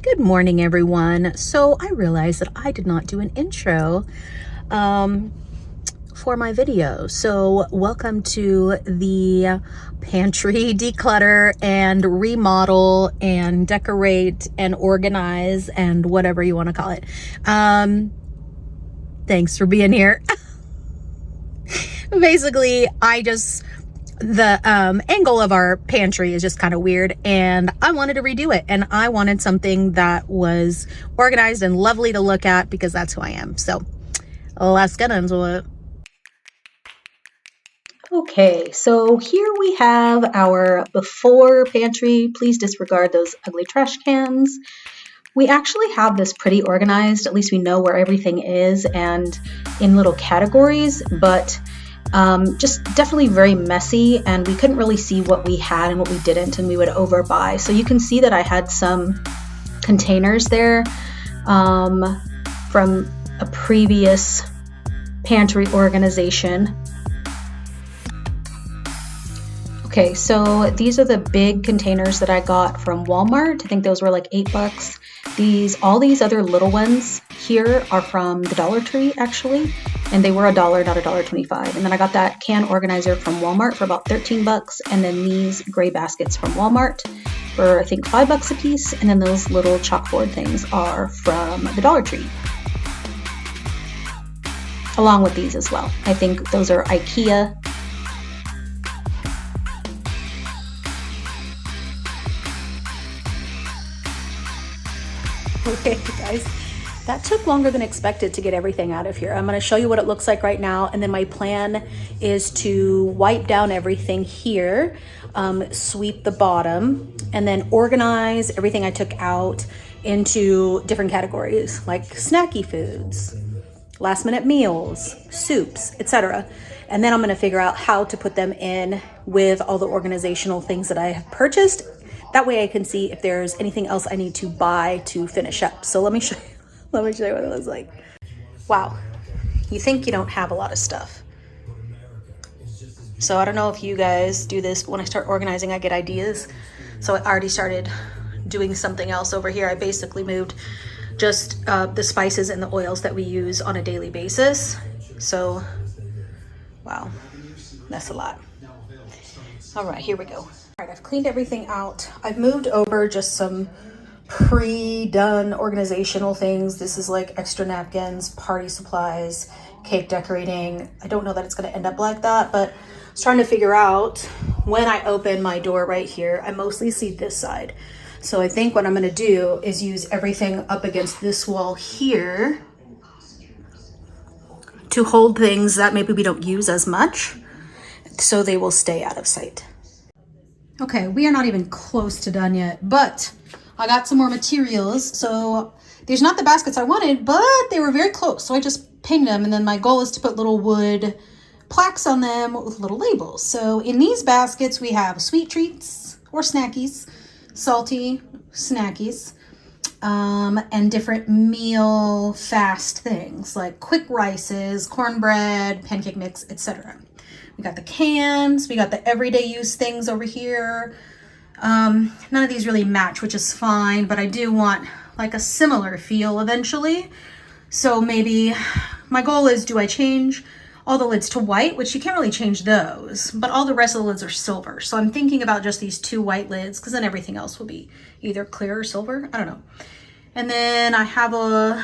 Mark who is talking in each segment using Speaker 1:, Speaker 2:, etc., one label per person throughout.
Speaker 1: Good morning, everyone. So I realized that I did not do an intro for my video. So welcome to the pantry declutter and remodel and decorate and organize and whatever you want to call it. Thanks for being here. Basically, the angle of our pantry is just kind of weird and I wanted to redo it, and I wanted something that was organized and lovely to look at because that's who I am. So let's get into it. Okay, so here we have our before pantry. Please disregard those ugly trash cans. We actually have this pretty organized. At least we know where everything is and in little categories, but just definitely very messy, and we couldn't really see what we had and what we didn't, and we would overbuy. So you can see that I had some containers there from a previous pantry organization. Okay, so these are the big containers that I got from Walmart. I think those were like $8. All these other little ones here are from the Dollar Tree, actually, and they were $1, not $1.25. And then I got that can organizer from Walmart for about $13, and then these gray baskets from Walmart for I think $5 a piece, and then those little chalkboard things are from the Dollar Tree, along with these as well. I think those are Ikea. Okay, guys, that took longer than expected to get everything out of here. I'm going to show you what it looks like right now, and then my plan is to wipe down everything here, sweep the bottom, and then organize everything I took out into different categories like snacky foods, last minute meals, soups, etc. And then I'm going to figure out how to put them in with all the organizational things that I have purchased. That way I can see if there's anything else I need to buy to finish up. So let me show you what it looks like. Wow, you think you don't have a lot of stuff. So I don't know if you guys do this, but when I start organizing, I get ideas. So I already started doing something else over here. I basically moved just the spices and the oils that we use on a daily basis. So, wow, that's a lot. All right, here we go. All right, I've cleaned everything out. I've moved over just some pre-done organizational things. This is like extra napkins, party supplies, cake decorating. I don't know that it's going to end up like that, but I was trying to figure out when I open my door right here, I mostly see this side. So I think what I'm going to do is use everything up against this wall here to hold things that maybe we don't use as much, so they will stay out of sight. Okay, we are not even close to done yet, but I got some more materials. So there's not the baskets I wanted, but they were very close. So I just pinned them, and then my goal is to put little wood plaques on them with little labels. So in these baskets, we have sweet treats or snackies, salty snackies, and different meal fast things like quick rices, cornbread, pancake mix, etc. We got the cans, we got the everyday use things over here. None of these really match, which is fine, but I do want like a similar feel eventually. So maybe my goal is, do I change all the lids to white, which you can't really change those, but all the rest of the lids are silver. So I'm thinking about just these 2 white lids, because then everything else will be either clear or silver. I don't know. And then I have a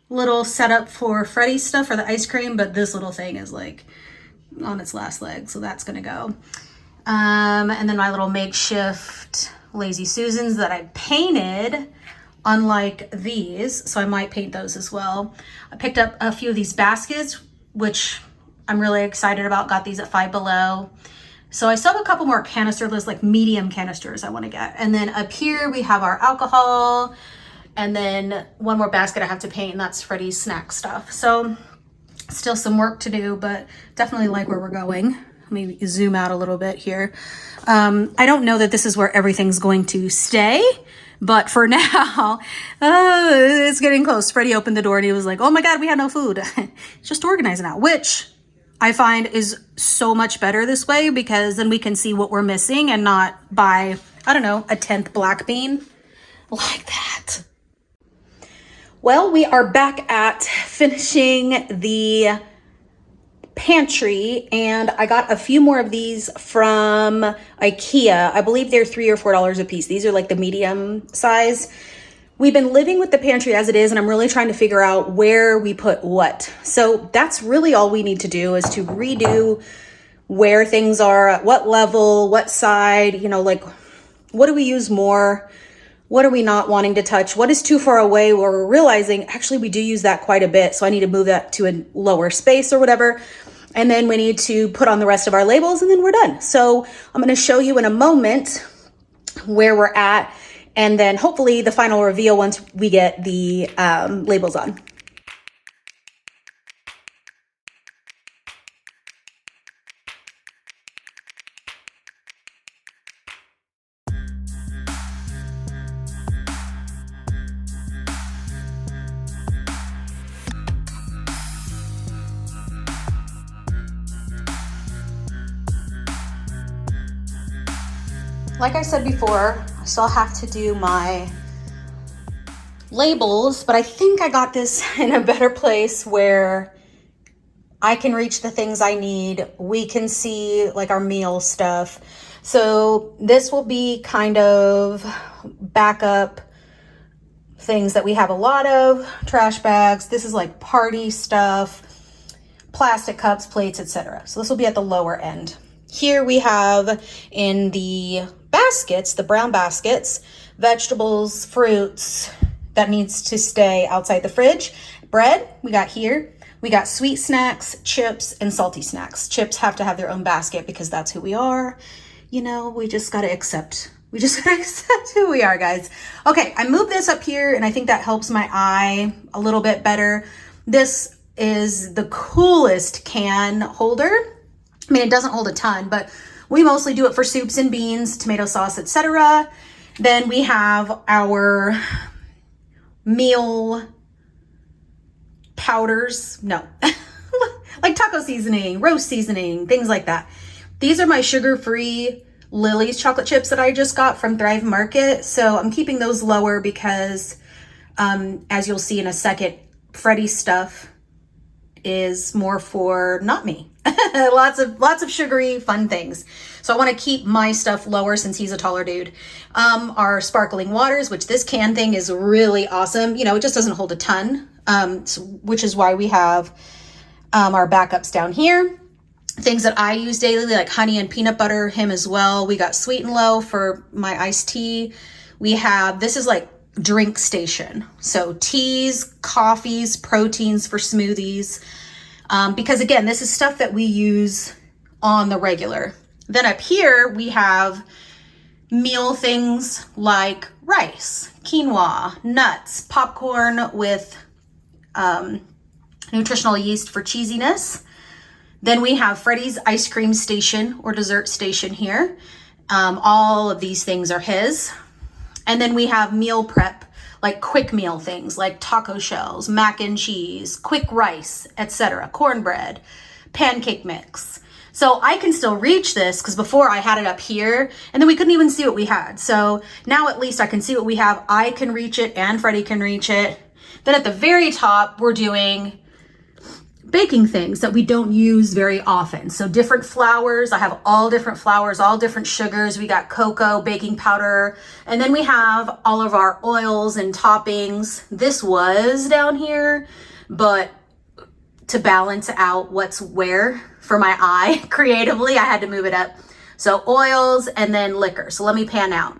Speaker 1: little setup for Freddy's stuff for the ice cream, but this little thing is like on its last leg, so that's gonna go. And then my little makeshift Lazy Susans that I painted, unlike these, so I might paint those as well. I picked up a few of these baskets, which I'm really excited about. Got these at Five Below. So I still have a couple more canisters, like medium canisters I want to get. And then up here we have our alcohol, and then one more basket I have to paint, and that's Freddy's snack stuff. So still some work to do, but definitely like where we're going. Let me zoom out a little bit here. I don't know that this is where everything's going to stay, but for now, it's getting close. Freddie opened the door and he was like, oh my God, we have no food. Just organizing out, which I find is so much better this way, because then we can see what we're missing and not buy, I don't know, a 10th black bean. like that. Well, we are back at finishing the pantry, and I got a few more of these from Ikea. I believe they're $3 or $4 a piece. These are like the medium size. We've been living with the pantry as it is, and I'm really trying to figure out where we put what. So that's really all we need to do, is to redo where things are, at what level, what side, you know, like what do we use more? What are we not wanting to touch? What is too far away where we're realizing actually we do use that quite a bit, so I need to move that to a lower space or whatever. And then we need to put on the rest of our labels, and then we're done. So I'm going to show you in a moment where we're at, and then hopefully the final reveal once we get the labels on. Like I said before, I still have to do my labels, but I think I got this in a better place where I can reach the things I need. We can see like our meal stuff. So this will be kind of backup things that we have a lot of. Trash bags. This is like party stuff, plastic cups, plates, etc. So this will be at the lower end. Here we have in the baskets, the brown baskets, vegetables, fruits that needs to stay outside the fridge. Bread, we got here. We got sweet snacks, chips, and salty snacks. Chips have to have their own basket because that's who we are. You know, we just gotta accept. We just gotta accept who we are, guys. Okay, I moved this up here, and I think that helps my eye a little bit better. This is the coolest can holder. I mean, it doesn't hold a ton, but we mostly do it for soups and beans, tomato sauce, etc. Then we have our meal powders. No, like taco seasoning, roast seasoning, things like that. These are my sugar-free Lily's chocolate chips that I just got from Thrive Market. So I'm keeping those lower because, as you'll see in a second, Freddie's stuff is more for not me. lots of sugary fun things. So I want to keep my stuff lower since he's a taller dude. Our sparkling waters, which this can thing is really awesome. You know, it just doesn't hold a ton, which is why we have our backups down here. Things that I use daily, like honey and peanut butter, him as well. We got Sweet and Low for my iced tea. We have, this is like drink station. So teas, coffees, proteins for smoothies. Because again, this is stuff that we use on the regular. Then up here, we have meal things like rice, quinoa, nuts, popcorn with nutritional yeast for cheesiness. Then we have Freddie's ice cream station or dessert station here. All of these things are his. And then we have meal prep, like quick meal things like taco shells, mac and cheese, quick rice, etc., cornbread, pancake mix. So I can still reach this because before I had it up here and then we couldn't even see what we had. So now at least I can see what we have. I can reach it and Freddie can reach it. Then at the very top, we're doing baking things that we don't use very often. So different flours. I have all different flours, all different sugars. We got cocoa, baking powder, and then we have all of our oils and toppings. This was down here, but to balance out what's where for my eye creatively, I had to move it up. So oils and then liquor. So let me pan out.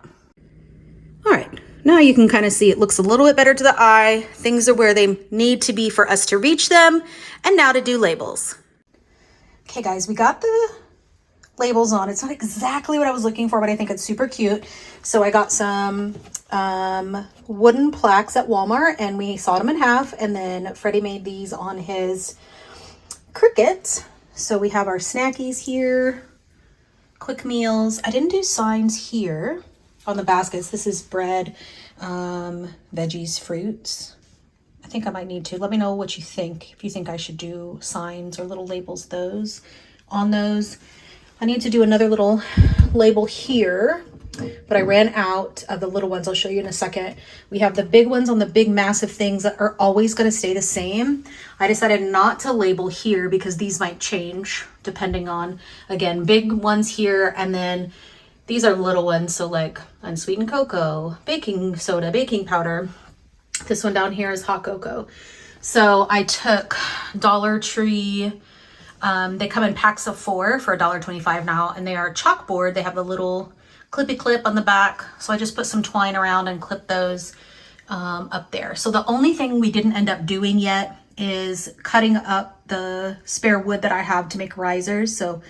Speaker 1: All right. Now you can kind of see it looks a little bit better to the eye. Things are where they need to be for us to reach them. And now to do labels. Okay, guys, we got the labels on. It's not exactly what I was looking for, but I think it's super cute. So I got some wooden plaques at Walmart, and we sawed them in half. And then Freddie made these on his Cricut. So we have our snackies here, quick meals. I didn't do signs here on the baskets. This is bread, veggies, fruits. I think I might need to. Let me know what you think. If you think I should do signs or little labels on those. I need to do another little label here but I ran out of the little ones. I'll show you in a second. We have the big ones on the big massive things that are always going to stay the same. I decided not to label here because these might change depending on, again, big ones here, and then these are little ones, so like unsweetened cocoa, baking soda, baking powder. This one down here is hot cocoa. So I took Dollar Tree. They come in packs of 4 for $1.25 now, and they are chalkboard. They have the little clippy clip on the back. So I just put some twine around and clip those up there. So the only thing we didn't end up doing yet is cutting up the spare wood that I have to make risers. So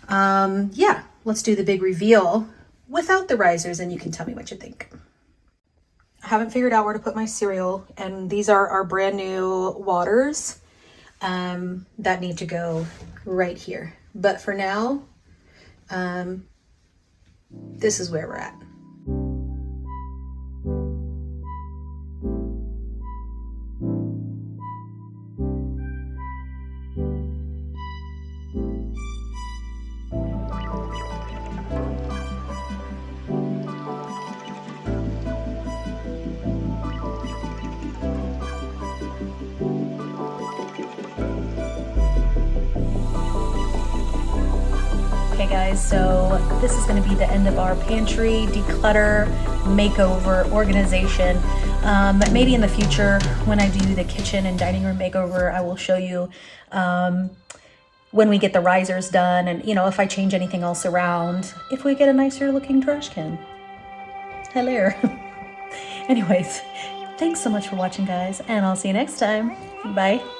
Speaker 1: yeah, let's do the big reveal without the risers and you can tell me what you think. I haven't figured out where to put my cereal, and these are our brand new waters that need to go right here. But for now, this is where we're at. Okay guys, so this is going to be the end of our pantry declutter makeover organization. Maybe in the future when I do the kitchen and dining room makeover, I will show you when we get the risers done, and you know, if I change anything else around, if we get a nicer looking trash can. Hello. Anyways, thanks so much for watching guys, and I'll see you next time. Bye.